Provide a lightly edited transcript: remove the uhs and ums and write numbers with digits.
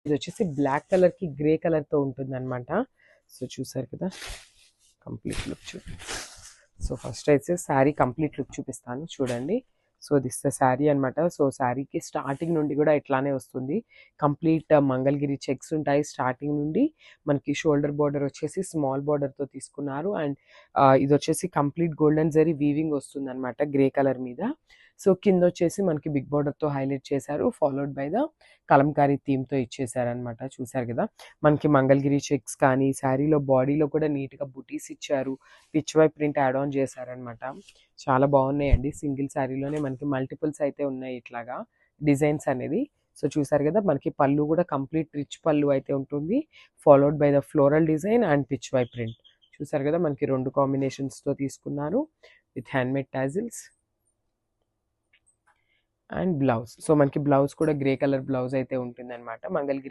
ఇది వచ్చేసి బ్లాక్ కలర్కి గ్రే కలర్తో ఉంటుంది అనమాట. సో చూసారు కదా, కంప్లీట్ లుక్ సో ఫస్ట్ అయితే శారీ కంప్లీట్ లుక్ చూపిస్తాను చూడండి. సో దిస్ ద శారీ అనమాట. సో శారీకి స్టార్టింగ్ నుండి కూడా ఇట్లానే వస్తుంది. కంప్లీట్ మంగళగిరి చెక్స్ ఉంటాయి స్టార్టింగ్ నుండి. మనకి షోల్డర్ బార్డర్ వచ్చేసి స్మాల్ బార్డర్తో తీసుకున్నారు. అండ్ ఇది వచ్చేసి కంప్లీట్ గోల్డెన్ జరీ వీవింగ్ వస్తుంది అనమాట గ్రే కలర్ మీద. సో కింద వచ్చేసి మనకి బిగ్ బార్డర్తో హైలైట్ చేశారు, ఫాలోడ్ బై ద కలంకారీ థీమ్తో ఇచ్చేసారనమాట. చూసారు కదా, మనకి మంగళగిరి చెక్స్ కానీ శారీలో బాడీలో కూడా నీట్గా బుటీస్ ఇచ్చారు, Pichwai print add on చేశారనమాట. చాలా బాగున్నాయండి. సింగిల్ శారీలోనే మనకి మల్టిపుల్స్ అయితే ఉన్నాయి ఇట్లాగా డిజైన్స్ అనేది. సో చూసారు కదా, మనకి పళ్ళు కూడా కంప్లీట్ రిచ్ పళ్ళు అయితే ఉంటుంది, followed by the floral design and Pichwai print. చూసారు కదా, మనకి 2 కాంబినేషన్స్తో తీసుకున్నారు with handmade tassels and blouse. So మనకి బ్లౌజ్ కూడా గ్రే కలర్ బ్లౌజ్ అయితే ఉంటుంది అనమాట. మంగళగిరి